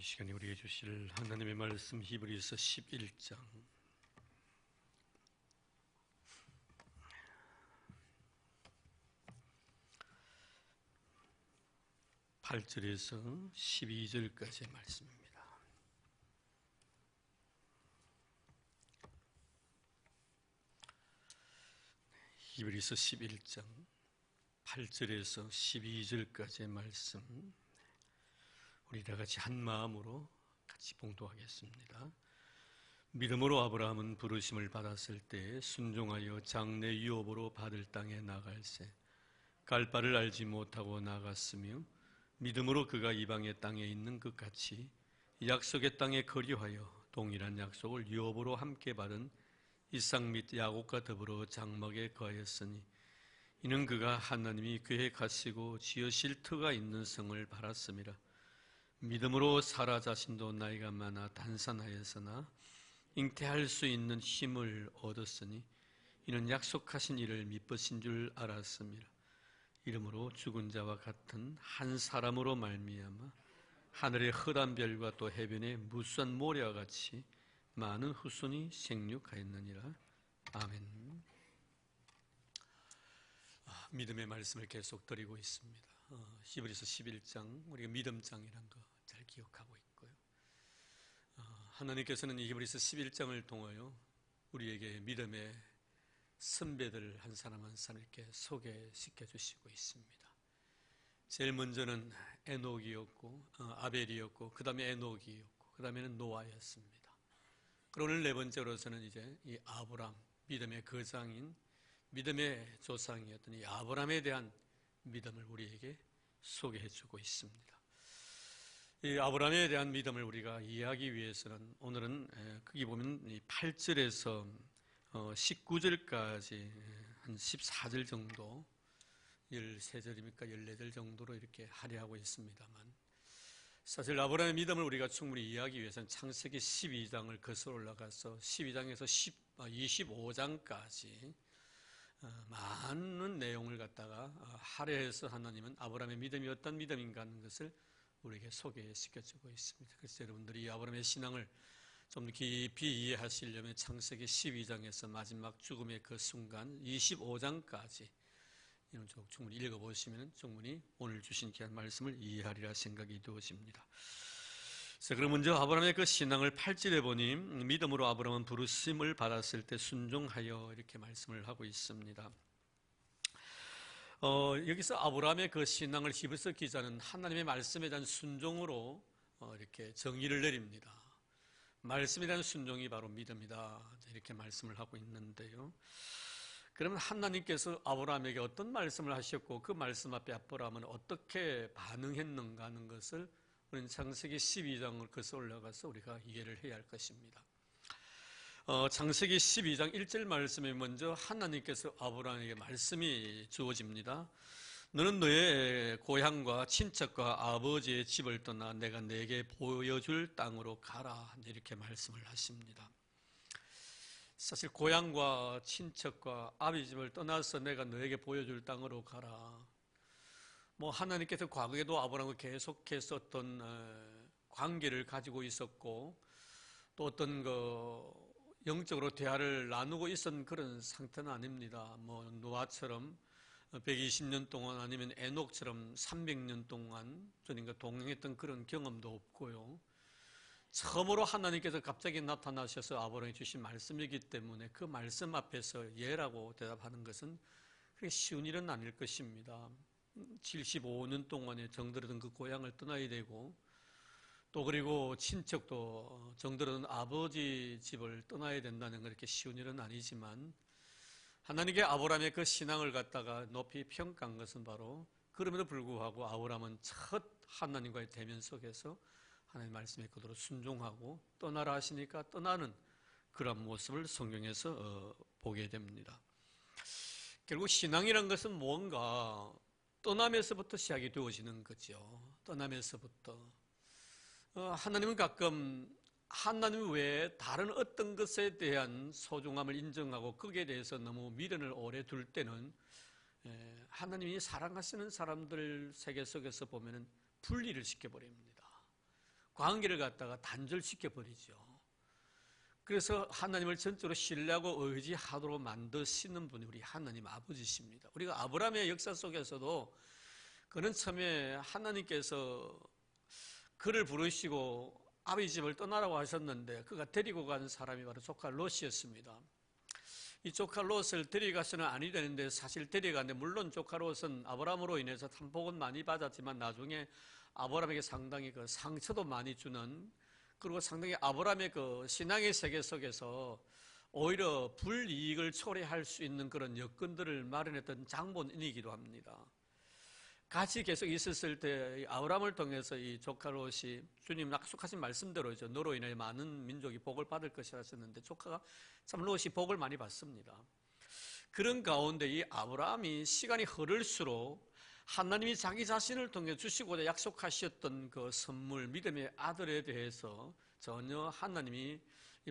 이 시간에 우리에게 주실 하나님의 말씀 히브리서 11장 8절에서 12절까지의 말씀입니다. 히브리서 11장 8절에서 12절까지의 말씀, 우리 다 같이 한 마음으로 같이 봉독하겠습니다. 믿음으로 아브라함은 부르심을 받았을 때 순종하여 장래 유업으로 받을 땅에 나갈새 갈 바를 알지 못하고 나갔으며, 믿음으로 그가 이방의 땅에 있는 것 같이 약속의 땅에 거류하여 동일한 약속을 유업으로 함께 받은 이삭 및 야곱과 더불어 장막에 거하였으니, 이는 그가 하나님이 계획하시고 지으실 터가 있는 성을 바랐음이라. 믿음으로 사라 자신도 나이가 많아 단산하였으나 잉태할 수 있는 힘을 얻었으니, 이는 약속하신 이를 미쁘신 줄 알았음이라. 이러므로 죽은 자와 같은 한 사람으로 말미암아 하늘의 흐단 별과 또 해변의 무수한 모래와 같이 많은 후손이 생육하였느니라. 아멘. 믿음의 말씀을 계속 드리고 있습니다. 히브리서 11장, 우리가 믿음장이라는 거 잘 기억하고 있고요. 하나님께서는 이 히브리서 11장을 통하여 우리에게 믿음의 선배들 한 사람 한 사람 이렇게 소개시켜 주시고 있습니다. 제일 먼저는 에녹이었고, 아벨이었고, 그 다음에 에녹이었고, 그 다음에는 노아였습니다. 그리고 오늘 네 번째로서는 이제 이 아브람, 믿음의 거장인 믿음의 조상이었던 이 아브람에 대한 믿음을 우리에게 소개해 주고 있습니다. 이 아브람에 대한 믿음을 우리가 이해하기 위해서는 오늘은 거기 보면 이 8절에서 19절까지 한 14절 정도, 13절입니까 14절 정도로 이렇게 할애하고 있습니다만, 사실 아브람의 믿음을 우리가 충분히 이해하기 위해서는 창세기 12장을 거슬러 올라가서 12장에서 25장까지 많은 내용을 갖다가 할애해서 하나님은 아브람의 믿음이 어떤 믿음인가 하는 것을 우리에게 소개시켜주고 있습니다. 그래서 여러분들이 아브람의 신앙을 좀 깊이 이해하시려면 창세기 12장에서 마지막 죽음의 그 순간 25장까지 이런 쪽 충분히 읽어보시면 충분히 오늘 주신 귀한 말씀을 이해하리라 생각이 되어집니다. 자, 그럼 먼저 아브람의 그 신앙을 8절에 보니 믿음으로 아브람은 부르심을 받았을 때 순종하여 이렇게 말씀을 하고 있습니다. 여기서 아브람의 그 신앙을 히브리서 기자는 하나님의 말씀에 대한 순종으로 이렇게 정의를 내립니다. 말씀에 대한 순종이 바로 믿음이다, 이렇게 말씀을 하고 있는데요. 그러면 하나님께서 아브람에게 어떤 말씀을 하셨고 그 말씀 앞에 아브람은 어떻게 반응했는가 하는 것을 우리는 창세기 12장을 거슬러 올라가서 우리가 이해를 해야 할 것입니다. 창세기 12장 1절 말씀에 먼저 하나님께서 아브람에게 말씀이 주어집니다. 너는 너의 고향과 친척과 아버지의 집을 떠나 내가 내게 보여줄 땅으로 가라, 이렇게 말씀을 하십니다. 사실 고향과 친척과 아버지 집을 떠나서 내가 너에게 보여줄 땅으로 가라. 하나님께서 과거에도 아브람과 계속해서 어떤 관계를 가지고 있었고 또 어떤 영적으로 대화를 나누고 있었던 그런 상태는 아닙니다. 노아처럼 120년 동안 아니면 에녹처럼 300년 동안 주님과 동행했던 그런 경험도 없고요. 처음으로 하나님께서 갑자기 나타나셔서 아브람에게 주신 말씀이기 때문에 그 말씀 앞에서 예라고 대답하는 것은 그렇게 쉬운 일은 아닐 것입니다. 75년 동안에 정들었던 그 고향을 떠나야 되고 또 그리고 친척도 정들었던 아버지 집을 떠나야 된다는 건 그렇게 쉬운 일은 아니지만, 하나님께 아브람의 그 신앙을 갖다가 높이 평가한 것은 바로 그럼에도 불구하고 아브람은 첫 하나님과의 대면 속에서 하나님의 말씀에 그대로 순종하고 떠나라 하시니까 떠나는 그런 모습을 성경에서 보게 됩니다. 결국 신앙이란 것은 뭔가 떠남에서부터 시작이 되어지는 거죠. 떠남에서부터. 하나님은 가끔 하나님 외에 다른 어떤 것에 대한 소중함을 인정하고 거기에 대해서 너무 미련을 오래 둘 때는 하나님이 사랑하시는 사람들 세계 속에서 보면은 분리를 시켜버립니다. 관계를 갖다가 단절시켜 버리죠. 그래서 하나님을 전적으로 신뢰하고 의지하도록 만드시는 분이 우리 하나님 아버지십니다. 우리가 아브라함의 역사 속에서도 그는 처음에 하나님께서 그를 부르시고 아버지 집을 떠나라고 하셨는데 그가 데리고 간 사람이 바로 조카 롯이었습니다. 이 조카 롯을 데려가서는 아니 되는데 사실 데려갔는데, 물론 조카 롯은 아브라함으로 인해서 탄복은 많이 받았지만 나중에 아브라함에게 상당히 그 상처도 많이 주는, 그리고 상당히 아브라함의 그 신앙의 세계 속에서 오히려 불이익을 초래할 수 있는 그런 여건들을 마련했던 장본인이기도 합니다. 같이 계속 있었을 때 아브라함을 통해서 이 조카 롯이 주님 약속하신 말씀대로죠. 너로 인해 많은 민족이 복을 받을 것이라 하셨는데 조카가 참 롯이 복을 많이 받습니다. 그런 가운데 이 아브라함이 시간이 흐를수록 하나님이 자기 자신을 통해 주시고자 약속하셨던 그 선물, 믿음의 아들에 대해서 전혀 하나님이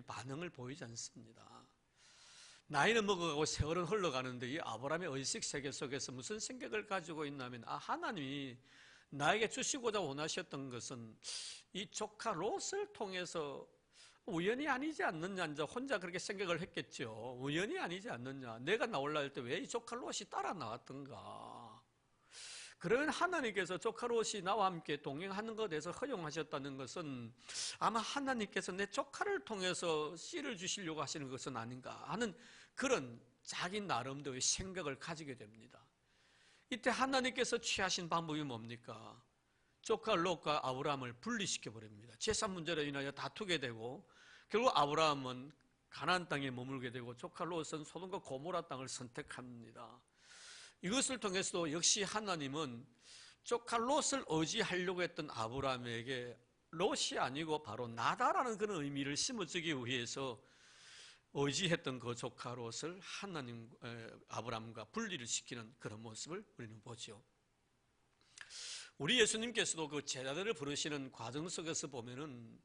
반응을 보이지 않습니다. 나이는 먹어가고 세월은 흘러가는데 이 아브라함의 의식 세계 속에서 무슨 생각을 가지고 있냐면, 하나님이 나에게 주시고자 원하셨던 것은 이 조카 롯을 통해서 우연이 아니지 않느냐, 이제 혼자 그렇게 생각을 했겠죠. 우연이 아니지 않느냐, 내가 나올라 할 때 왜 이 조카 롯이 따라 나왔던가. 그러면 하나님께서 조카 롯이 나와 함께 동행하는 것에 대해서 허용하셨다는 것은 아마 하나님께서 내 조카를 통해서 씨를 주시려고 하시는 것은 아닌가 하는 그런 자기 나름대로의 생각을 가지게 됩니다. 이때 하나님께서 취하신 방법이 뭡니까? 조카 롯과 아브라함을 분리시켜 버립니다. 재산 문제로 인하여 다투게 되고 결국 아브라함은 가나안 땅에 머물게 되고 조카 롯은 소돔과 고모라 땅을 선택합니다. 이것을 통해서도 역시 하나님은 조카 롯을 의지하려고 했던 아브라함에게 롯이 아니고 바로 나다라는 그런 의미를 심어주기 위해서 의지했던 그 조카 롯을 하나님, 아브라함과 분리를 시키는 그런 모습을 우리는 보죠. 우리 예수님께서도 그 제자들을 부르시는 과정 속에서 보면은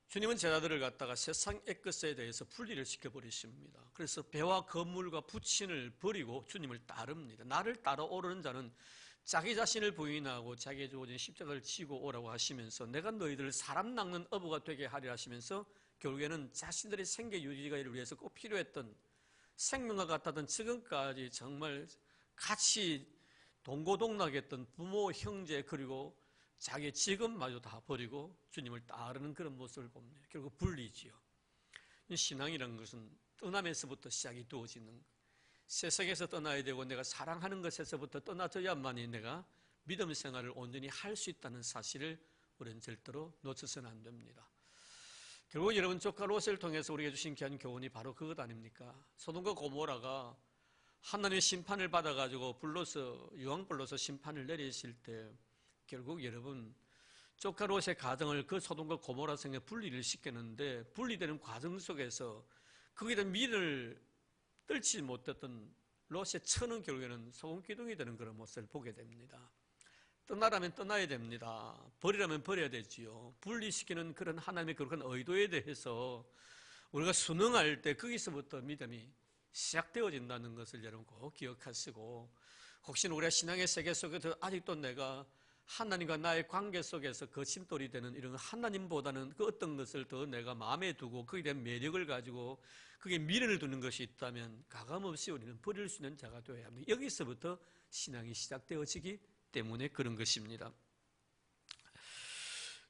주님은 제자들을 갖다가 세상 애것에 대해서 분리를 시켜버리십니다. 그래서 배와 건물과 부친을 버리고 주님을 따릅니다. 나를 따라오르는 자는 자기 자신을 부인하고 자기의 주어진 십자가를 지고 오라고 하시면서 내가 너희들을 사람 낚는 어부가 되게 하리라 하시면서 결국에는 자신들의 생계 유지를 위해서 꼭 필요했던 생명과 같았던 지금까지 정말 같이 동고동락했던 부모, 형제, 그리고 자기의 직업마저 다 버리고 주님을 따르는 그런 모습을 봅니다. 결국 분리지요. 신앙이라는 것은 떠남에서부터 시작이 되어지는, 세상에서 떠나야 되고 내가 사랑하는 것에서부터 떠나져야만이 내가 믿음 생활을 온전히 할 수 있다는 사실을 우리는 절대로 놓쳐서는 안 됩니다. 결국 여러분, 조카 롯을 통해서 우리에게 주신 귀한 교훈이 바로 그것 아닙니까? 소돔과 고모라가 하나님의 심판을 받아가지고 유황 불러서 심판을 내리실 때 결국 여러분, 조카 롯의 가정을 그 소돔과 고모라 성에 분리를 시켰는데 분리되는 과정 속에서 거기에 대한 밀을 떨치 못했던 롯의 처는 결국에는 소금기둥이 되는 그런 모습을 보게 됩니다. 떠나라면 떠나야 됩니다. 버리라면 버려야 되지요. 분리시키는 그런 하나님의 그런 의도에 대해서 우리가 순응할 때 거기서부터 믿음이 시작되어진다는 것을 여러분 꼭 기억하시고, 혹시나 우리가 신앙의 세계 속에서 아직도 내가 하나님과 나의 관계 속에서 거침돌이 되는 이런 하나님보다는 그 어떤 것을 더 내가 마음에 두고 거기에 대한 매력을 가지고 그게 미련을 두는 것이 있다면 가감없이 우리는 버릴 수 있는 자가 되어야 합니다. 여기서부터 신앙이 시작되어지기 때문에 그런 것입니다.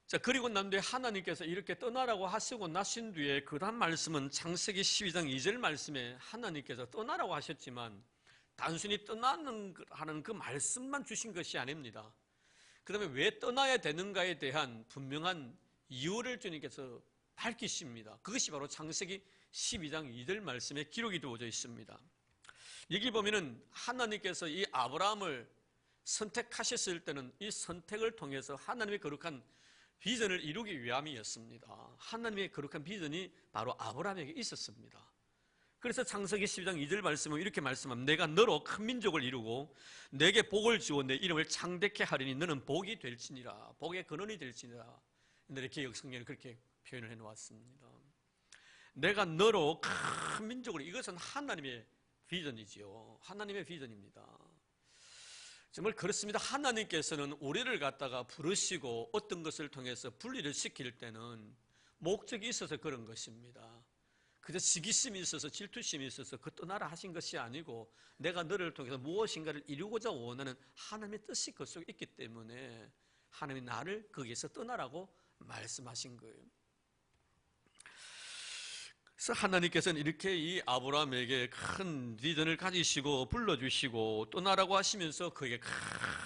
자, 그리고 난 뒤에 하나님께서 이렇게 떠나라고 하시고 나신 뒤에 그 다음 말씀은 창세기 12장 2절 말씀에 하나님께서 떠나라고 하셨지만 단순히 떠나는 하는 그 말씀만 주신 것이 아닙니다. 그러면 왜 떠나야 되는가에 대한 분명한 이유를 주님께서 밝히십니다. 그것이 바로 창세기 12장 2절 말씀에 기록이 되어져 있습니다. 여기 보면은 하나님께서 이 아브라함을 선택하셨을 때는 이 선택을 통해서 하나님의 거룩한 비전을 이루기 위함이었습니다. 하나님의 거룩한 비전이 바로 아브라함에게 있었습니다. 그래서 창세기 12장 2절 말씀은 이렇게 말씀합니다. 내가 너로 큰 민족을 이루고 내게 복을 주어 내 이름을 창대케 하리니 너는 복이 될지니라, 복의 근원이 될지니라. 이렇게 개역성경을 그렇게 표현을 해놓았습니다. 내가 너로 큰 민족을, 이것은 하나님의 비전이지요. 하나님의 비전입니다. 정말 그렇습니다. 하나님께서는 우리를 갖다가 부르시고 어떤 것을 통해서 분리를 시킬 때는 목적이 있어서 그런 것입니다. 그저 시기심이 있어서 질투심이 있어서 그 떠나라 하신 것이 아니고 내가 너를 통해서 무엇인가를 이루고자 원하는 하나님의 뜻이 그 속에 있기 때문에 하나님이 나를 거기에서 떠나라고 말씀하신 거예요. 그래서 하나님께서는 이렇게 이 아브라함에게 큰 비전을 가지시고 불러주시고 떠나라고 하시면서 그에게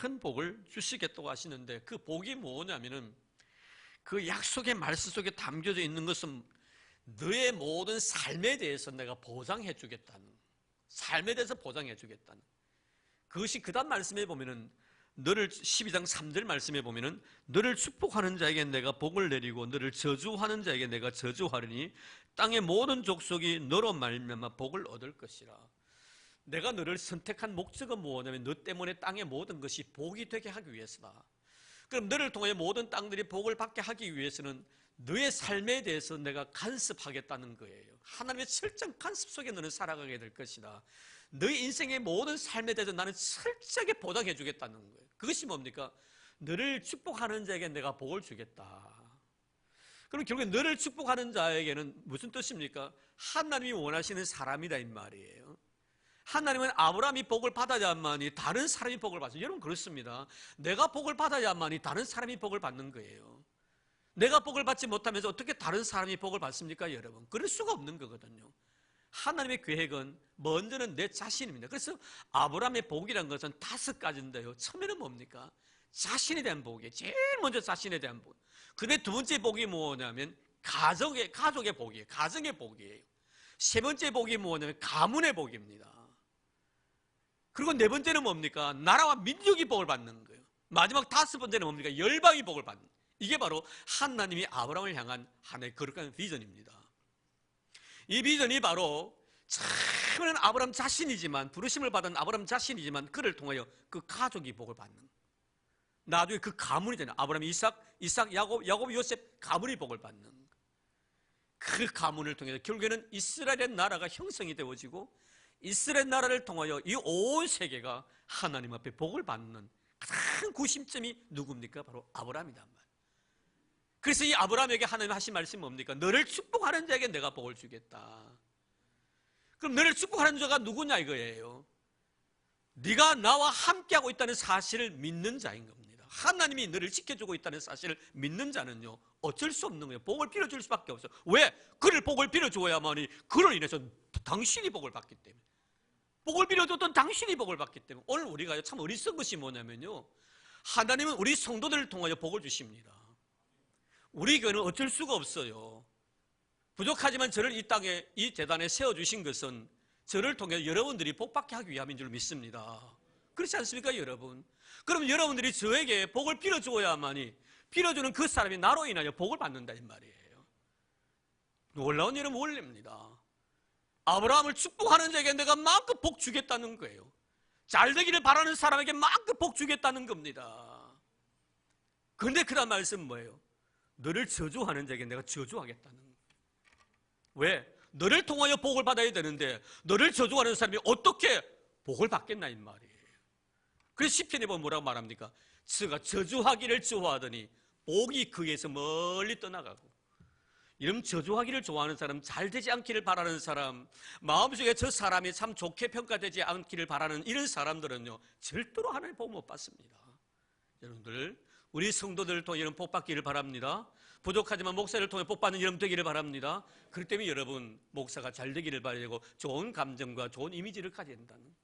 큰 복을 주시겠다고 하시는데 그 복이 뭐냐면은 그 약속의 말씀 속에 담겨져 있는 것은 너의 모든 삶에 대해서 내가 보장해 주겠다는, 삶에 대해서 보장해 주겠다는 그것이 그 다음 말씀에 보면은 너를 12장 3절 말씀에 보면은 너를 축복하는 자에게 내가 복을 내리고 너를 저주하는 자에게 내가 저주하리니 땅의 모든 족속이 너로 말미암아 복을 얻을 것이라. 내가 너를 선택한 목적은 뭐냐면 너 때문에 땅의 모든 것이 복이 되게 하기 위해서다. 그럼 너를 통해 모든 땅들이 복을 받게 하기 위해서는 너의 삶에 대해서 내가 간섭하겠다는 거예요. 하나님의 철저한 간섭 속에 너는 살아가게 될 것이다. 너의 인생의 모든 삶에 대해서 나는 철저하게 보장해 주겠다는 거예요. 그것이 뭡니까? 너를 축복하는 자에게 내가 복을 주겠다. 그럼 결국에 너를 축복하는 자에게는 무슨 뜻입니까? 하나님이 원하시는 사람이다 이 말이에요. 하나님은 아브라함이 복을 받아야만이 다른 사람이 복을 받아요. 여러분 그렇습니다. 내가 복을 받아야만이 다른 사람이 복을 받는 거예요. 내가 복을 받지 못하면서 어떻게 다른 사람이 복을 받습니까, 여러분? 그럴 수가 없는 거거든요. 하나님의 계획은 먼저는 내 자신입니다. 그래서 아브라함의 복이라는 것은 5가지인데요. 처음에는 뭡니까? 자신에 대한 복이에요. 제일 먼저 자신에 대한 복. 근데 두 번째 복이 뭐냐면 가족의 복이에요. 가정의 복이에요. 세 번째 복이 뭐냐면 가문의 복입니다. 그리고 네 번째는 뭡니까? 나라와 민족이 복을 받는 거예요. 마지막 5번째는 뭡니까? 열방이 복을 받는 거예요. 이게 바로 하나님이 아브라함을 향한 하나의 거룩한 비전입니다. 이 비전이 바로 처음에는 아브라함 자신이지만, 부르심을 받은 아브라함 자신이지만 그를 통하여 그 가족이 복을 받는 거예요. 나중에 그 가문이 되는 아브라함, 이삭, 야곱, 요셉 가문이 복을 받는 거예요. 그 가문을 통해서 결국에는 이스라엘의 나라가 형성이 되어지고 이스라엘 나라를 통하여 이 온 세계가 하나님 앞에 복을 받는 가장 구심점이 누굽니까? 바로 아브라함이란 말이에요. 그래서 이 아브라함에게 하나님 하신 말씀이 뭡니까? 너를 축복하는 자에게 내가 복을 주겠다. 그럼 너를 축복하는 자가 누구냐 이거예요. 네가 나와 함께하고 있다는 사실을 믿는 자인 겁니다. 하나님이 너를 지켜주고 있다는 사실을 믿는 자는요 어쩔 수 없는 거예요. 복을 빌어줄 수밖에 없어요. 왜? 그를 복을 빌어줘야만이 그로 인해서 당신이 복을 받기 때문에, 복을 빌어줬던 당신이 복을 받기 때문에. 오늘 우리가 참 어리석은 것이 뭐냐면요, 하나님은 우리 성도들을 통하여 복을 주십니다. 우리 교회는 어쩔 수가 없어요. 부족하지만 저를 이 땅에, 이 재단에 세워주신 것은 저를 통해 여러분들이 복받게 하기 위함인 줄 믿습니다. 그렇지 않습니까, 여러분? 그럼 여러분들이 저에게 복을 빌어주어야만이 빌어주는 그 사람이 나로 인하여 복을 받는다 이 말이에요. 놀라운 일은 원리입니다. 아브라함을 축복하는 자에게 내가 마음껏 복 주겠다는 거예요. 잘 되기를 바라는 사람에게 마음껏 복 주겠다는 겁니다. 그런데 그 다음 말씀은 뭐예요? 너를 저주하는 자에게 내가 저주하겠다는 거예요. 왜? 너를 통하여 복을 받아야 되는데 너를 저주하는 사람이 어떻게 복을 받겠나 이 말이에요. 그래서 시편에 보면 뭐라고 말합니까? 저가 저주하기를 좋아하더니 복이 그에서 멀리 떠나가고. 이런 저주하기를 좋아하는 사람, 잘 되지 않기를 바라는 사람, 마음속에 저 사람이 참 좋게 평가되지 않기를 바라는 이런 사람들은요 절대로 하나님 복 못 받습니다. 여러분들, 우리 성도들을 통해 이런 복 받기를 바랍니다. 부족하지만 목사를 통해 복 받는 여러분 되기를 바랍니다. 그렇기 때문에 여러분 목사가 잘 되기를 바라고 좋은 감정과 좋은 이미지를 가져야 된다는.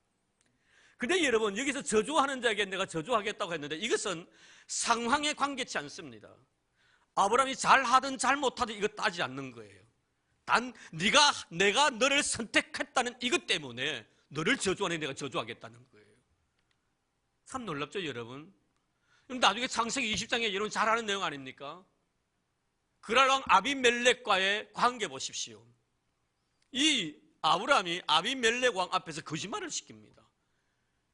근데 여러분 여기서 저주하는 자에게 내가 저주하겠다고 했는데 이것은 상황에 관계치 않습니다. 아브라함이 잘하든 잘못하든 이거 따지지 않는 거예요. 단 내가 너를 선택했다는 이것 때문에 너를 저주하는 내가 저주하겠다는 거예요. 참 놀랍죠 여러분? 그럼 나중에 창세기 20장에 여러분 잘 아는 내용 아닙니까? 그랄 왕 아비멜렉과의 관계 보십시오. 이 아브라함이 아비멜렉 왕 앞에서 거짓말을 시킵니다.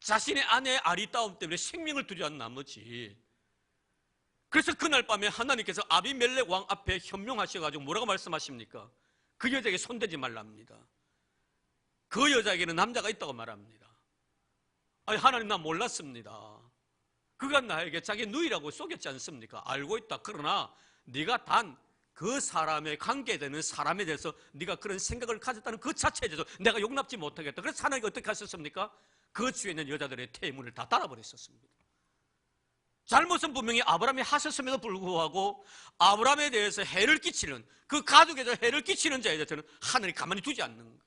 자신의 아내의 아리따움 때문에 생명을 두려워한 나머지. 그래서 그날 밤에 하나님께서 아비멜렉 왕 앞에 현명하셔가지고 뭐라고 말씀하십니까? 그 여자에게 손대지 말랍니다. 그 여자에게는 남자가 있다고 말합니다. 아니 하나님 나 몰랐습니다. 그가 나에게 자기 누이라고 속였지 않습니까? 알고 있다. 그러나 네가 단 그 사람에 관계되는 사람에 대해서 네가 그런 생각을 가졌다는 그 자체에 대해서 내가 용납지 못하겠다. 그래서 하나님이 어떻게 하셨습니까? 그 주에 있는 여자들의 태문을 다 닫아버렸었습니다. 잘못은 분명히 아브라함이 하셨음에도 불구하고 아브라함에 대해서 해를 끼치는, 그 가족에 대해서 해를 끼치는 자에 대해서는 하늘이 가만히 두지 않는 거예요.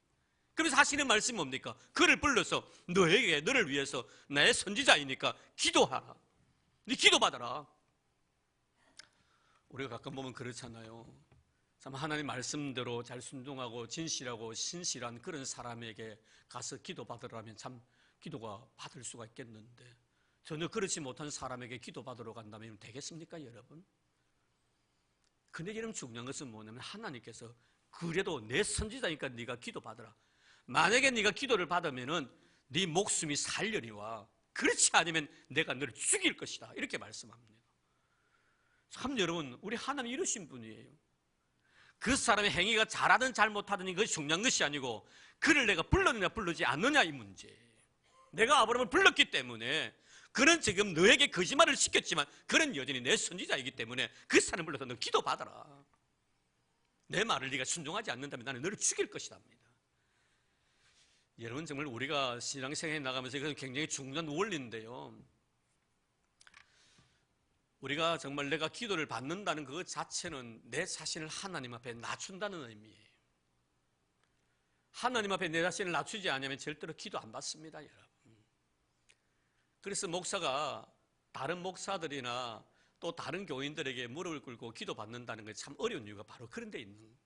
그래서 하시는 말씀이 뭡니까? 그를 불러서 너에게, 너를 위해서 나의 선지자이니까 기도하라. 네 기도받아라. 우리가 가끔 보면 그렇잖아요. 참 하나님 말씀대로 잘 순종하고 진실하고 신실한 그런 사람에게 가서 기도받으라면 참 기도가 받을 수가 있겠는데, 전혀 그렇지 못한 사람에게 기도받으러 간다면 되겠습니까, 여러분? 근데 여러분, 중요한 것은 뭐냐면 하나님께서 그래도 내 선지자니까 네가 기도받으라. 만약에 네가 기도를 받으면은 네 목숨이 살려니와, 그렇지 않으면 내가 너를 죽일 것이다, 이렇게 말씀합니다. 참 여러분, 우리 하나님 이러신 분이에요. 그 사람의 행위가 잘하든 잘못하든 그것이 중요한 것이 아니고 그를 내가 불렀느냐 부르지 않느냐 이 문제. 내가 아브라함을 불렀기 때문에, 그는 지금 너에게 거짓말을 시켰지만 그는 여전히 내 선지자이기 때문에 그 사람을 불러서 너 기도받아라. 내 말을 네가 순종하지 않는다면 나는 너를 죽일 것이다 합니다. 여러분, 정말 우리가 신앙생활에 나가면서 이것은 굉장히 중요한 원리인데요, 우리가 정말 내가 기도를 받는다는 그 자체는 내 자신을 하나님 앞에 낮춘다는 의미예요. 하나님 앞에 내 자신을 낮추지 않으면 절대로 기도 안 받습니다, 여러분. 그래서 목사가 다른 목사들이나 또 다른 교인들에게 무릎을 꿇고 기도 받는다는 게 참 어려운 이유가 바로 그런 데 있는 거예요.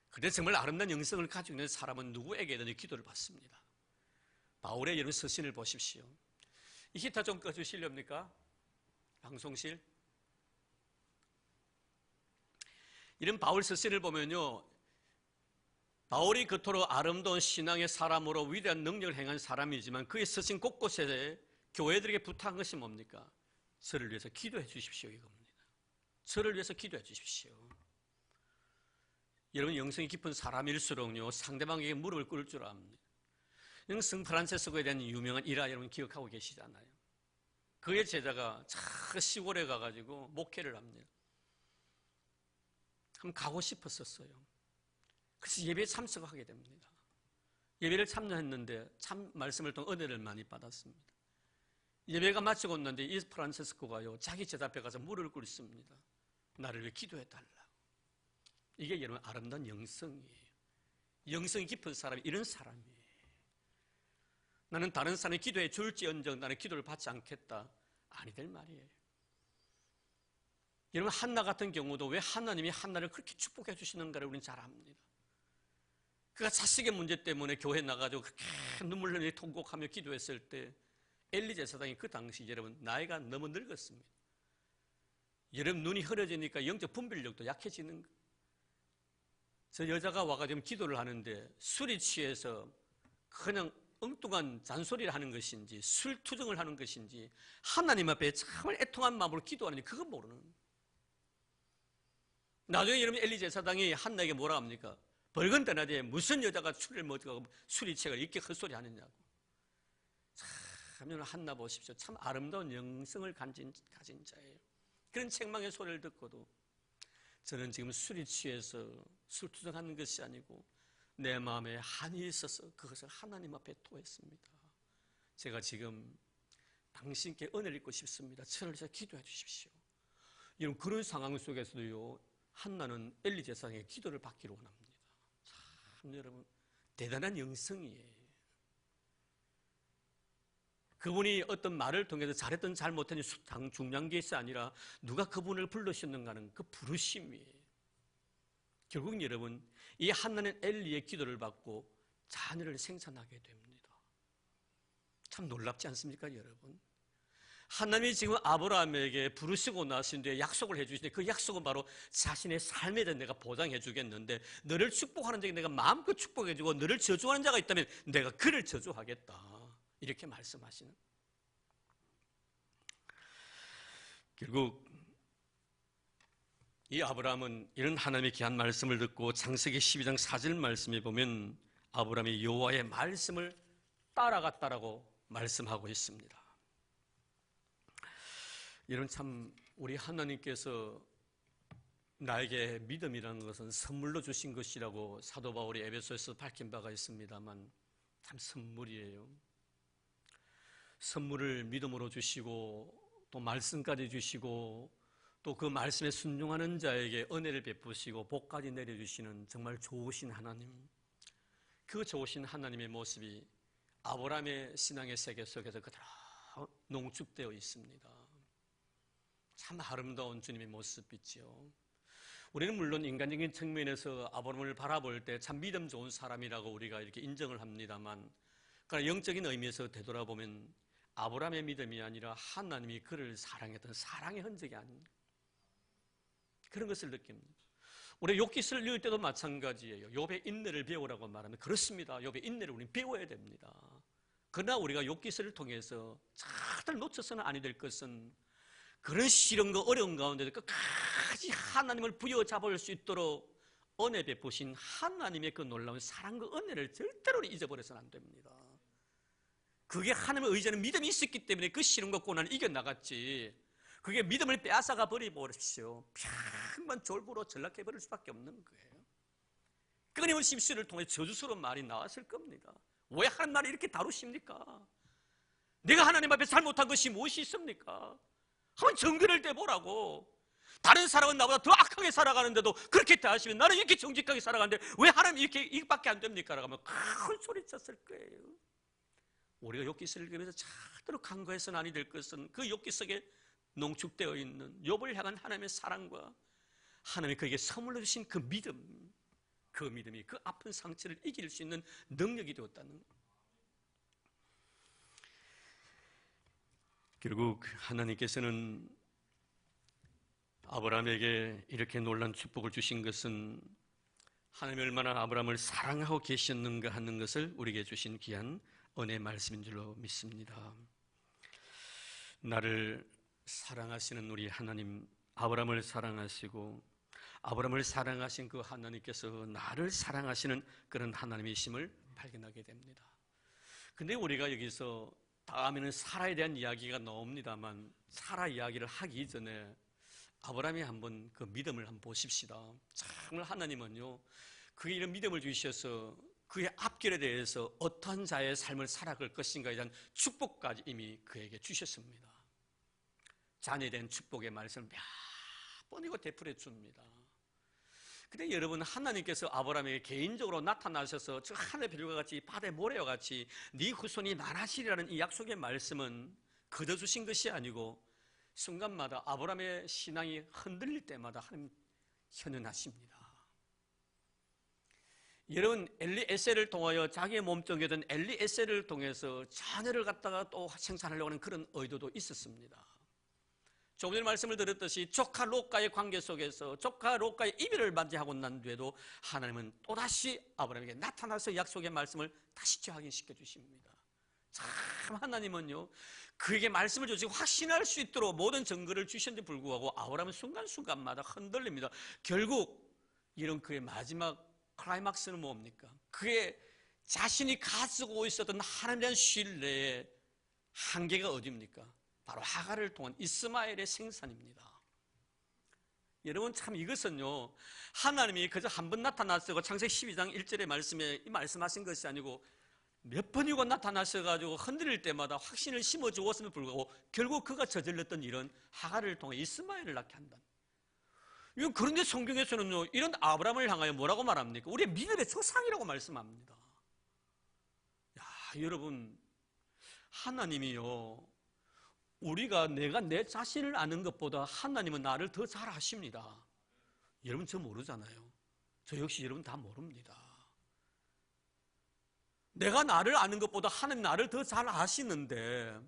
그런데 정말 아름다운 영성을 가지고 있는 사람은 누구에게든 기도를 받습니다. 바울의 이런 서신을 보십시오. 이 기타 좀 꺼주실렵니까? 방송실. 이런 바울 서신을 보면요, 바울이 그토록 아름다운 신앙의 사람으로 위대한 능력을 행한 사람이지만 그의 서신 곳곳에 교회들에게 부탁한 것이 뭡니까? 저를 위해서 기도해 주십시오, 이겁니다. 저를 위해서 기도해 주십시오. 여러분, 영성이 깊은 사람일수록요, 상대방에게 무릎을 꿇을 줄 압니다. 성 프란체스코에 대한 유명한 일화 여러분 기억하고 계시잖아요. 그의 제자가 저 시골에 가가지고 목회를 합니다. 한번 가고 싶었었어요. 그래서 예배에 참석하게 됩니다. 예배를 참여했는데 참 말씀을 통해 은혜를 많이 받았습니다. 예배가 마치고 있는데 이 프란체스코가요, 자기 제자 앞에 가서 무릎을 꿇습니다. 나를 위해 기도해달라. 이게 여러분 아름다운 영성이에요. 영성이 깊은 사람이 이런 사람이에요. 나는 다른 사람이 기도해 줄지언정 나는 기도를 받지 않겠다, 아니될 말이에요. 여러분, 한나 같은 경우도 왜 하나님이 한나를 그렇게 축복해 주시는가를 우리는 잘 압니다. 그가 자식의 문제 때문에 교회 나가지고 그렇게 눈물 흘리며 통곡하며 기도했을 때 엘리 제사장이 그 당시 여러분 나이가 너무 늙었습니다. 여러분, 눈이 흐려지니까 영적 분별력도 약해지는 거예요. 저 여자가 와가지고 기도를 하는데 술이 취해서 그냥 엉뚱한 잔소리를 하는 것인지 술투정을 하는 것인지 하나님 앞에 정말 애통한 마음으로 기도하는지 그건 모르는 거예요. 나중에 여러분 엘리 제사장이 한나에게 뭐라 합니까? 벌건 떠나되 무슨 여자가 술을 먹고 술이 취해가 이렇게 헛소리 하느냐고. 참 한나 보십시오. 참 아름다운 영성을 가진 자예요. 그런 책망의 소리를 듣고도 저는 지금 술이 취해서 술투정하는 것이 아니고 내 마음에 한이 있어서 그것을 하나님 앞에 토했습니다. 제가 지금 당신께 은혜를 입고 싶습니다. 저를 위해서 기도해 주십시오. 여러분, 그런 상황 속에서도요, 한나는 엘리 제사장의 기도를 받기를 원합니다. 참 여러분, 대단한 영성이에요. 그분이 어떤 말을 통해서 잘했든 잘못했든 중요한 것이 아니라 누가 그분을 불러셨는가는 그 부르심이에요. 결국 여러분, 이 한나는 엘리의 기도를 받고 자녀를 생산하게 됩니다. 참 놀랍지 않습니까, 여러분? 하나님이 지금 아브라함에게 부르시고 나신 뒤에 약속을 해주시는데 그 약속은 바로 자신의 삶에 대해 내가 보장해 주겠는데, 너를 축복하는 자에게 내가 마음껏 축복해 주고 너를 저주하는 자가 있다면 내가 그를 저주하겠다, 이렇게 말씀하시는. 결국 이 아브라함은 이런 하나님의 귀한 말씀을 듣고 창세기 12장 4절 말씀에 보면 아브라함이 여호와의 말씀을 따라갔다라고 말씀하고 있습니다. 여러분, 참 우리 하나님께서 나에게 믿음이라는 것은 선물로 주신 것이라고 사도 바울이 에베소에서 밝힌 바가 있습니다만, 참 선물이에요. 선물을 믿음으로 주시고 또 말씀까지 주시고 또 그 말씀에 순종하는 자에게 은혜를 베푸시고 복까지 내려주시는 정말 좋으신 하나님, 그 좋으신 하나님의 모습이 아브라함의 신앙의 세계 속에서 그대로 농축되어 있습니다. 참 아름다운 주님의 모습이지요. 우리는 물론 인간적인 측면에서 아브라함을 바라볼 때 참 믿음 좋은 사람이라고 우리가 이렇게 인정을 합니다만, 그러나 영적인 의미에서 되돌아보면 아브라함의 믿음이 아니라 하나님이 그를 사랑했던 사랑의 흔적이 아닌 그런 것을 느낍니다. 우리 욥기서를 읽을 때도 마찬가지예요. 욥의 인내를 배우라고 말하면 그렇습니다. 욥의 인내를 우리는 배워야 됩니다. 그러나 우리가 욥기서를 통해서 다들 놓쳐서는 아니 될 것은, 그런 시련과 어려운 가운데도 끝까지 하나님을 부여잡을 수 있도록 은혜 베푸신 하나님의 그 놀라운 사랑과 은혜를 절대로 잊어버려서는 안 됩니다. 그게 하나님을 의지하는 믿음이 있었기 때문에 그 시련과 고난을 이겨나갔지, 그게 믿음을 빼앗아가 버리십시오. 평만 졸부로 전락해버릴 수밖에 없는 거예요. 끊임없이 입술을 통해 저주스러운 말이 나왔을 겁니다. 왜 하나님 나를 이렇게 다루십니까? 내가 하나님 앞에 잘못한 것이 무엇이 있습니까? 한번 정근을 떼보라고. 다른 사람은 나보다 더 악하게 살아가는데도 그렇게 대하시면 나는 이렇게 정직하게 살아가는데 왜 하나님 이렇게 이밖에 안 됩니까? 라고 하면 큰 소리 쳤을 거예요. 우리가 욥기서를 읽으면서 절대로 간과해서는 아니 될 것은, 그 욥기 속에 농축되어 있는 욥을 향한 하나님의 사랑과 하나님이 그에게 선물로 주신 그 믿음, 그 믿음이 그 아픈 상처를 이길 수 있는 능력이 되었다는 것. 결국 하나님께서는 아브라함에게 이렇게 놀라운 축복을 주신 것은 하나님이 얼마나 아브라함을 사랑하고 계셨는가 하는 것을 우리에게 주신 귀한 은혜의 말씀인 줄로 믿습니다. 나를 사랑하시는 우리 하나님, 아브라함을 사랑하시고 아브라함을 사랑하신 그 하나님께서 나를 사랑하시는 그런 하나님이심을 발견하게 됩니다. 근데 우리가 여기서 다음에는 사라에 대한 이야기가 나옵니다만, 사라 이야기를 하기 전에 아브라함이 한번 그 믿음을 한번 보십시다. 정말 하나님은요, 그의 이런 믿음을 주셔서 그의 앞길에 대해서 어떠한 자의 삶을 살아갈 것인가에 대한 축복까지 이미 그에게 주셨습니다. 자녀에 대한 축복의 말씀을 몇 번이고 되풀이해 줍니다. 근데 여러분, 하나님께서 아브라함에게 개인적으로 나타나셔서 저 하늘의 별과 같이 바다의 모래와 같이 네 후손이 많아지리라는 이 약속의 말씀은 거저 주신 것이 아니고 순간마다 아브라함의 신앙이 흔들릴 때마다 하나님 현현하십니다. 여러분, 엘리에셀을 통하여 자기의 몸속에 든 엘리에셀을 통해서 자녀를 갖다가 또 생산하려고 하는 그런 의도도 있었습니다. 조금 전에 말씀을 드렸듯이 조카 롯과의 관계 속에서 조카 롯과의 이별을 맞이하고 난 뒤에도 하나님은 또다시 아브라함에게 나타나서 약속의 말씀을 다시 재확인시켜 주십니다. 참 하나님은요, 그에게 말씀을 주시고 확신할 수 있도록 모든 증거를 주셨는데 불구하고 아브라함은 순간순간마다 흔들립니다. 결국 이런 그의 마지막 클라이막스는 뭡니까? 그의 자신이 가지고 있었던 하나님에 대한 신뢰의 한계가 어디입니까? 바로 하갈을 통한 이스마엘의 생산입니다. 여러분, 참 이것은요, 하나님이 그저 한 번 나타나시고 창세기 12장 1절의 말씀에 말씀하신 것이 아니고 몇 번이고 나타나셔가지고 흔들릴 때마다 확신을 심어주었음에도 불구하고 결국 그가 저질렀던 일은 하갈을 통해 이스마엘을 낳게 한다. 그런데 성경에서는요, 이런 아브라함을 향하여 뭐라고 말합니까? 우리의 믿음의 조상이라고 말씀합니다. 야, 여러분, 하나님이요, 내가 내 자신을 아는 것보다 하나님은 나를 더 잘 아십니다. 여러분, 저 모르잖아요. 저 역시 여러분 다 모릅니다. 내가 나를 아는 것보다 하나님 나를 더 잘 아시는데,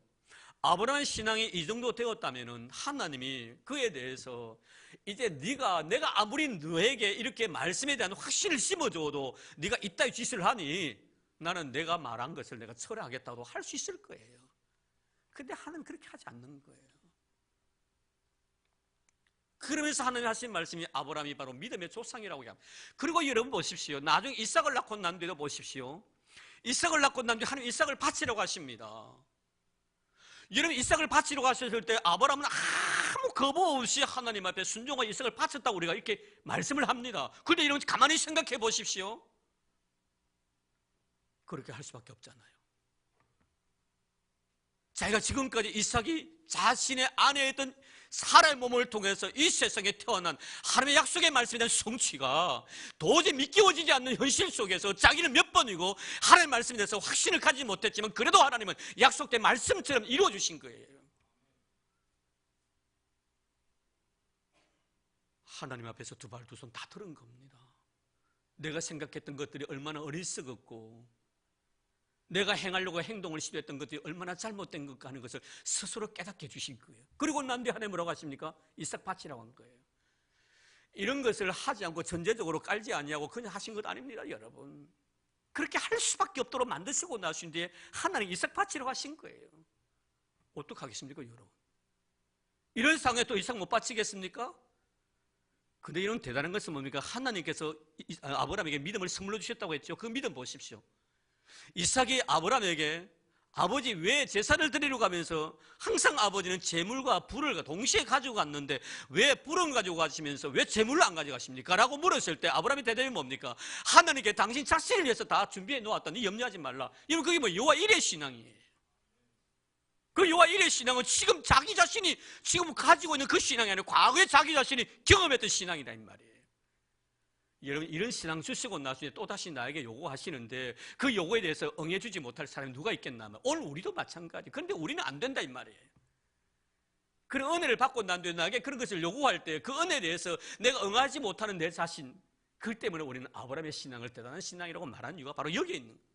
아브라함의 신앙이 이 정도 되었다면 하나님이 그에 대해서 이제 내가 아무리 너에게 이렇게 말씀에 대한 확신을 심어줘도 네가 이따위 짓을 하니 나는 내가 말한 것을 내가 철회하겠다고 할 수 있을 거예요. 근데 하나님 그렇게 하지 않는 거예요. 그러면서 하나님 하신 말씀이 아브라함이 바로 믿음의 조상이라고 합니다. 그리고 여러분 보십시오. 나중에 이삭을 낳고 난 뒤에도 보십시오. 이삭을 낳고 난 뒤에 하나님 이삭을 바치라고 하십니다. 여러분, 이삭을 바치러 가셨을 때 아브라함은 아무 거부 없이 하나님 앞에 순종과 이삭을 바쳤다고 우리가 이렇게 말씀을 합니다. 그런데 여러분, 가만히 생각해 보십시오. 그렇게 할 수밖에 없잖아요. 자기가 지금까지 이삭이 자신의 아내였던 사라의 몸을 통해서 이 세상에 태어난 하나님의 약속의 말씀에 대한 성취가 도저히 믿겨지지 않는 현실 속에서 자기는 몇 번이고 하나님의 말씀에 대해서 확신을 가지지 못했지만 그래도 하나님은 약속된 말씀처럼 이루어 주신 거예요. 하나님 앞에서 두 발 두 손 다 들은 겁니다. 내가 생각했던 것들이 얼마나 어리석었고 내가 행하려고 행동을 시도했던 것들이 얼마나 잘못된 것까 하는 것을 스스로 깨닫게 해주신 거예요. 그리고 난 뒤에 하나님 뭐라고 하십니까? 이삭 바치라고 한 거예요. 이런 것을 하지 않고 전제적으로 깔지 아니하고 그냥 하신 것 아닙니다, 여러분. 그렇게 할 수밖에 없도록 만드시고 나신 뒤에 하나님 이삭 바치라고 하신 거예요. 어떡하겠습니까, 여러분? 이런 상황에 또 이삭 못 바치겠습니까? 근데 이런 대단한 것은 뭡니까? 하나님께서 아브라함에게 믿음을 선물로 주셨다고 했죠. 그 믿음 보십시오. 이삭이 아브라함에게 아버지 왜 제사를 드리러 가면서 항상 아버지는 제물과 불을 동시에 가지고 갔는데 왜 불은 가지고 가시면서 왜 제물을 안 가져가십니까? 라고 물었을 때 아브라함의 대답이 뭡니까? 하나님께 당신 자신을 위해서 다 준비해 놓았다니 염려하지 말라. 이건 그게 뭐 여호와 일의 신앙이에요. 그 여호와 일의 신앙은 지금 자기 자신이 지금 가지고 있는 그 신앙이 아니라 과거에 자기 자신이 경험했던 신앙이다 이 말이에요. 여러분, 이런 신앙 주시고 나중에 또다시 나에게 요구하시는데 그 요구에 대해서 응해주지 못할 사람이 누가 있겠나? 오늘 우리도 마찬가지. 그런데 우리는 안 된다 이 말이에요. 그런 은혜를 받고 난 뒤에 나에게 그런 것을 요구할 때 그 은혜에 대해서 내가 응하지 못하는 내 자신, 그 때문에 우리는 아브라함의 신앙을 대단한 신앙이라고 말하는 이유가 바로 여기에 있는 거예요.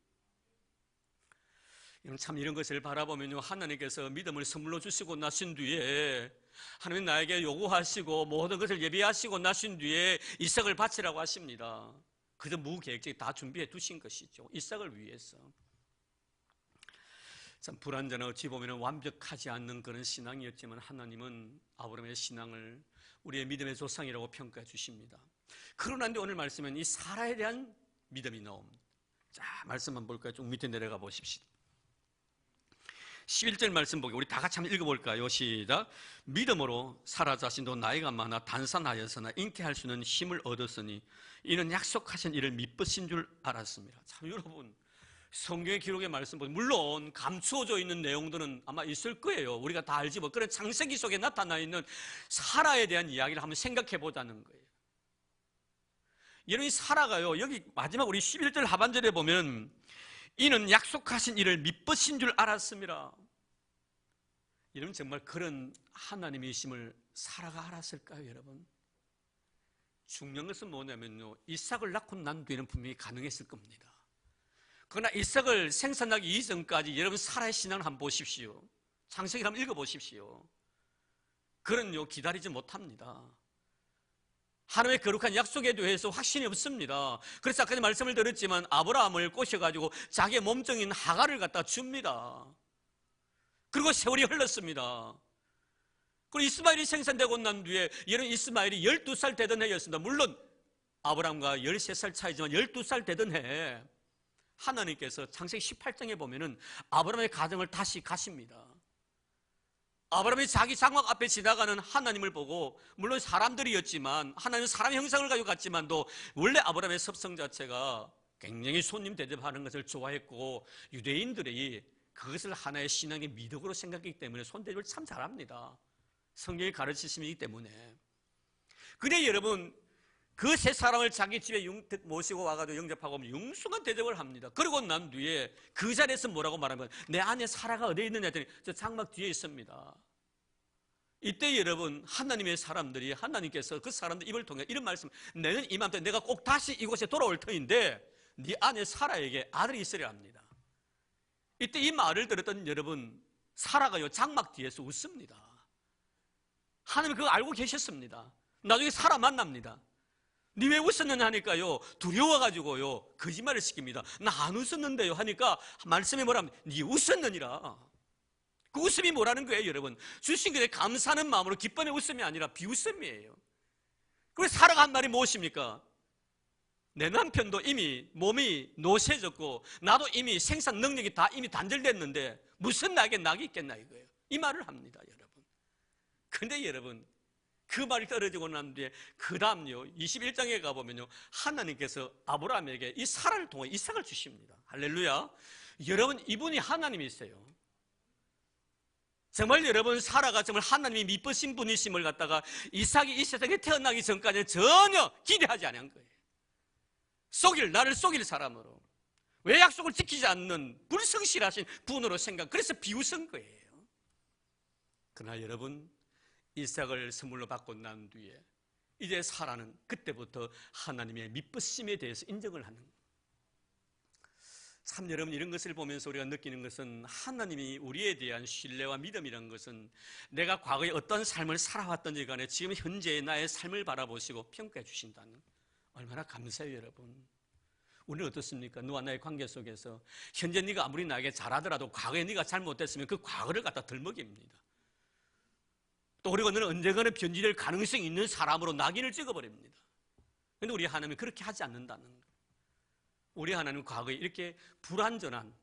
참 이런 것을 바라보면요, 하나님께서 믿음을 선물로 주시고 나신 뒤에 하나님 나에게 요구하시고 모든 것을 예비하시고 나신 뒤에 이삭을 바치라고 하십니다. 그저 무계획적이 다 준비해 두신 것이죠. 이삭을 위해서. 참 불완전한 어찌 보면 완벽하지 않는 그런 신앙이었지만 하나님은 아브라함의 신앙을 우리의 믿음의 조상이라고 평가해 주십니다. 그러나 오늘 말씀은 이 사라에 대한 믿음이 나옵니다. 자, 말씀만 볼까요? 좀 밑에 내려가 보십시오. 11절 말씀 보기 우리 다 같이 한번 읽어볼까요? 시작. 믿음으로 사라 자신도 나이가 많아 단산하였으나 잉태할 수 있는 힘을 얻었으니 이는 약속하신 이를 믿으신 줄 알았습니다. 참 여러분, 성경의 기록의 말씀 보면 물론 감추어져 있는 내용들은 아마 있을 거예요. 우리가 다 알지 뭐. 그런 창세기 속에 나타나 있는 사라에 대한 이야기를 한번 생각해 보자는 거예요. 여러분, 이 사라가요, 여기 마지막 우리 11절 하반절에 보면 이는 약속하신 이를 믿으신 줄 알았습니다. 여러분, 정말 그런 하나님이심을 사라가 알았을까요, 여러분? 중요한 것은 뭐냐면요, 이삭을 낳고 난 뒤에는 분명히 가능했을 겁니다. 그러나 이삭을 생산하기 이전까지 여러분 사라의 신앙을 한번 보십시오. 창세기를 한번 읽어보십시오. 그런요, 기다리지 못합니다. 하나님의 거룩한 약속에 대해서 확신이 없습니다. 그래서 아까 말씀을 드렸지만 아브라함을 꼬셔가지고 자기의 몸종인 하갈을 갖다 줍니다. 그리고 세월이 흘렀습니다. 그리고 이스마엘이 생산되고 난 뒤에 여러분, 이스마엘이 12살 되던 해였습니다. 물론 아브라함과 13살 차이지만 12살 되던 해 하나님께서 창세기 18장에 보면은 아브라함의 가정을 다시 가십니다. 아브라함이 자기 장막 앞에 지나가는 하나님을 보고, 물론 사람들이었지만 하나님은 사람의 형상을 가지고 갔지만도 원래 아브라함의 습성 자체가 굉장히 손님 대접하는 것을 좋아했고 유대인들이 그것을 하나의 신앙의 미덕으로 생각했기 때문에 손 대접을 참 잘합니다. 성경이 가르치심이기 때문에. 근데 여러분, 그 세 사람을 자기 집에 모시고 와가지고 영접하고 융숭한 대접을 합니다. 그러고 난 뒤에 그 자리에서 뭐라고 말하면 내 아내 사라가 어디에 있느냐 했더니 저 장막 뒤에 있습니다. 이때 여러분, 하나님의 사람들이, 하나님께서 그 사람들 입을 통해 이런 말씀, 내는 이맘때 내가 꼭 다시 이곳에 돌아올 터인데 네 아내 사라에게 아들이 있으려 합니다. 이때 이 말을 들었던 여러분, 사라가요 장막 뒤에서 웃습니다. 하나님 그거 알고 계셨습니다. 나중에 사라 만납니다. 니 왜 웃었느냐 하니까요, 두려워가지고요 거짓말을 시킵니다. 나 안 웃었는데요 하니까 말씀이 뭐라면 니 웃었느니라. 그 웃음이 뭐라는 거예요, 여러분? 주신 것에 감사하는 마음으로 기쁨의 웃음이 아니라 비웃음이에요. 그래서 사라가 한 말이 무엇입니까? 내 남편도 이미 몸이 노쇠졌고 나도 이미 생산 능력이 다 이미 단절됐는데 무슨 나에게 낙이 있겠나 이거예요. 이 말을 합니다, 여러분. 근데 여러분, 그 말이 떨어지고 난 뒤에 그 다음요 21장에 가보면요 하나님께서 아브라함에게 이 사라를 통해 이삭을 주십니다. 할렐루야. 여러분, 이분이 하나님이세요. 정말 여러분, 사라가 정말 하나님이 미쁘신 분이심을 갖다가 이삭이 이 세상에 태어나기 전까지 전혀 기대하지 않은 거예요. 나를 속일 사람으로, 왜 약속을 지키지 않는 불성실하신 분으로 생각, 그래서 비웃은 거예요. 그러나 여러분, 이삭을 선물로 받고 난 뒤에 이제 사라는 그때부터 하나님의 미쁘심에 대해서 인정을 하는 거예요. 참 여러분, 이런 것을 보면서 우리가 느끼는 것은 하나님이 우리에 대한 신뢰와 믿음이라는 것은 내가 과거에 어떤 삶을 살아왔던지 간에 지금 현재의 나의 삶을 바라보시고 평가해 주신다는, 얼마나 감사해요. 여러분, 우리는 어떻습니까? 너와 나의 관계 속에서 현재 네가 아무리 나에게 잘하더라도 과거에 네가 잘못했으면 그 과거를 갖다 덜먹입니다. 또 그리고 너는 언젠가는 변질될 가능성이 있는 사람으로 낙인을 찍어버립니다. 그런데 우리 하나님은 그렇게 하지 않는다는 거예요. 우리 하나님은 과거에 이렇게 불완전한,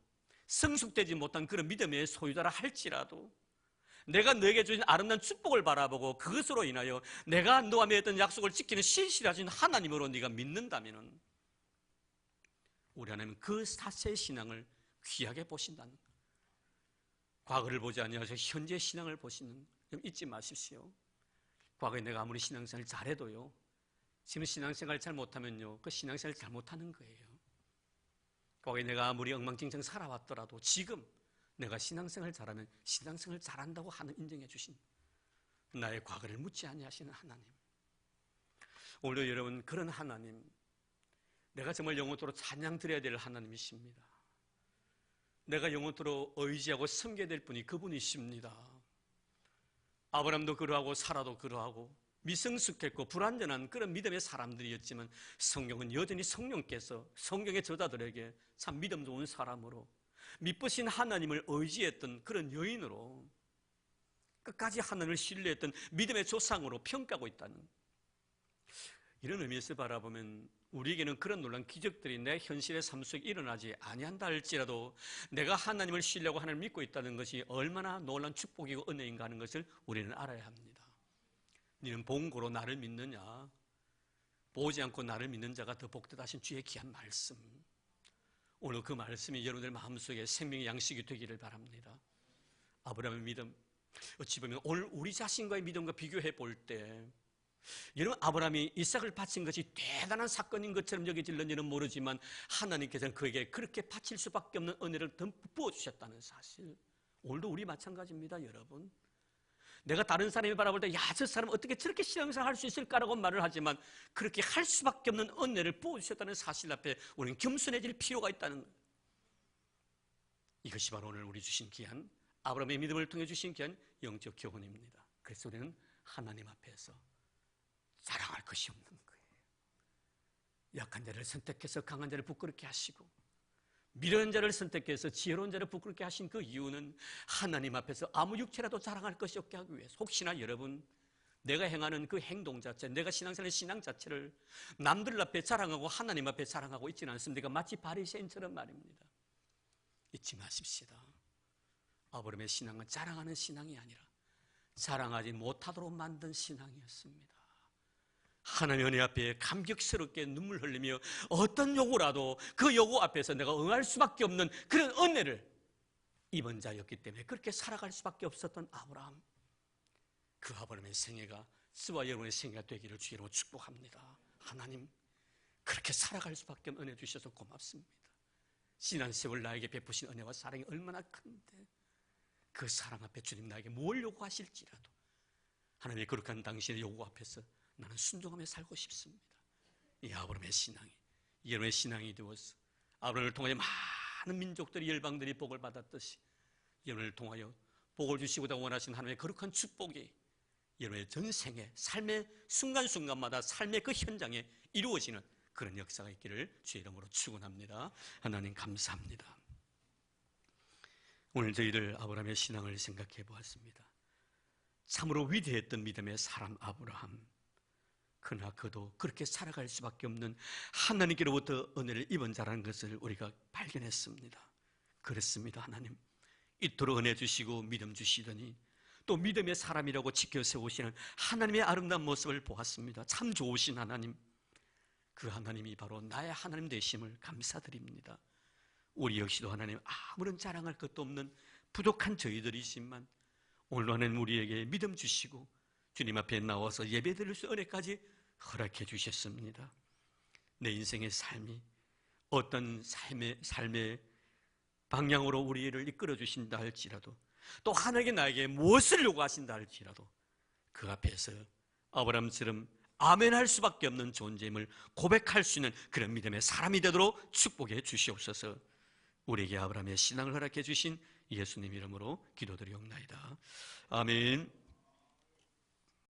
성숙되지 못한 그런 믿음의 소유자라 할지라도 내가 너에게 주신 아름다운 축복을 바라보고 그것으로 인하여 내가 너와 맺었던 약속을 지키는 신실하신 하나님으로 네가 믿는다면 우리 하나님은 그 사세의 신앙을 귀하게 보신다는 거예요. 과거를 보지 아니하셔서 현재 신앙을 보시는, 좀 잊지 마십시오. 과거에 내가 아무리 신앙생활을 잘해도요, 지금 신앙생활을 잘 못하면요 그 신앙생활을 잘못하는 거예요. 과거에 내가 아무리 엉망진창 살아왔더라도 지금 내가 신앙생활을 잘하면 신앙생활을 잘한다고 하는 인정해 주신 나의 과거를 묻지 아니하시는 하나님, 오늘도 여러분 그런 하나님, 내가 정말 영원토록 찬양 드려야 될 하나님이십니다. 내가 영원토록 의지하고 섬겨야 될 분이 그분이십니다. 아브라함도 그러하고 사라도 그러하고 미성숙했고 불완전한 그런 믿음의 사람들이었지만 성경은 여전히 성령께서 성경의 저자들에게 참 믿음 좋은 사람으로, 미쁘신 하나님을 의지했던 그런 여인으로, 끝까지 하나님을 신뢰했던 믿음의 조상으로 평가하고 있다는, 이런 의미에서 바라보면 우리에게는 그런 놀라운 기적들이 내 현실의 삶 속에 일어나지 아니한다 할지라도 내가 하나님을 신뢰하고 하나님을 믿고 있다는 것이 얼마나 놀라운 축복이고 은혜인가 하는 것을 우리는 알아야 합니다. 너는 본고로 나를 믿느냐? 보지 않고 나를 믿는 자가 더 복되다신 주의 귀한 말씀, 오늘 그 말씀이 여러분들 마음속에 생명의 양식이 되기를 바랍니다. 아브라함의 믿음, 어찌 보면 오늘 우리 자신과의 믿음과 비교해 볼 때 여러분, 아브라함이 이삭을 바친 것이 대단한 사건인 것처럼 여겨질는지는 모르지만 하나님께서는 그에게 그렇게 바칠 수밖에 없는 은혜를 듬뿍 부어주셨다는 사실, 오늘도 우리 마찬가지입니다. 여러분, 내가 다른 사람이 바라볼 때 야, 저 사람 어떻게 저렇게 신앙생활 할 수 있을까라고 말을 하지만 그렇게 할 수밖에 없는 은혜를 부어주셨다는 사실 앞에 우리는 겸손해질 필요가 있다는 거예요. 이것이 바로 오늘 우리 주신 귀한, 아브라함의 믿음을 통해 주신 귀한 영적 교훈입니다. 그래서 우리는 하나님 앞에서 자랑할 것이 없는 거예요. 약한 자를 선택해서 강한 자를 부끄럽게 하시고 미련한 자를 선택해서 지혜로운 자를 부끄럽게 하신 그 이유는 하나님 앞에서 아무 육체라도 자랑할 것이 없게 하기 위해서. 혹시나 여러분, 내가 행하는 그 행동 자체, 내가 신앙생활의 신앙 자체를 남들 앞에 자랑하고 하나님 앞에 자랑하고 있지는 않습니다. 마치 바리새인처럼 말입니다. 잊지 마십시다. 아브라함의 신앙은 자랑하는 신앙이 아니라 자랑하지 못하도록 만든 신앙이었습니다. 하나님의 은혜 앞에 감격스럽게 눈물 흘리며 어떤 요구라도 그 요구 앞에서 내가 응할 수밖에 없는 그런 은혜를 입은 자였기 때문에 그렇게 살아갈 수밖에 없었던 아브라함, 그 아브라함의 생애가 저와 여러분의 생애가 되기를 주의로 축복합니다. 하나님, 그렇게 살아갈 수밖에 없는 은혜 주셔서 고맙습니다. 지난 세월 나에게 베푸신 은혜와 사랑이 얼마나 큰데 그 사랑 앞에 주님 나에게 뭘 요구하실지라도 하나님의 거룩한 당신의 요구 앞에서 나는 순종하며 살고 싶습니다. 이 아브라함의 신앙이 여러분의 신앙이 되어서 아브라함을 통하여 많은 민족들이, 열방들이 복을 받았듯이 여러분을 통하여 복을 주시고자 원하신 하나님의 거룩한 축복이 여러분의 전생에 삶의 순간순간마다 삶의 그 현장에 이루어지는 그런 역사가 있기를 주의 이름으로 축원합니다. 하나님 감사합니다. 오늘 저희들 아브라함의 신앙을 생각해 보았습니다. 참으로 위대했던 믿음의 사람 아브라함, 그러나 그도 그렇게 살아갈 수밖에 없는 하나님께로부터 은혜를 입은 자라는 것을 우리가 발견했습니다. 그렇습니다. 하나님, 이토록 은혜 주시고 믿음 주시더니 또 믿음의 사람이라고 지켜 세우시는 하나님의 아름다운 모습을 보았습니다. 참 좋으신 하나님, 그 하나님이 바로 나의 하나님 되심을 감사드립니다. 우리 역시도 하나님 아무런 자랑할 것도 없는 부족한 저희들이지만 오늘 하나님 우리에게 믿음 주시고 주님 앞에 나와서 예배드릴 수 은혜까지 허락해 주셨습니다. 내 인생의 삶이 어떤 삶의 방향으로 우리를 이끌어 주신다 할지라도 또 하나님께 나에게 무엇을 요구하신다 할지라도 그 앞에서 아브라함처럼 아멘할 수밖에 없는 존재임을 고백할 수 있는 그런 믿음의 사람이 되도록 축복해 주시옵소서. 우리에게 아브라함의 신앙을 허락해 주신 예수님 이름으로 기도드리옵나이다. 아멘.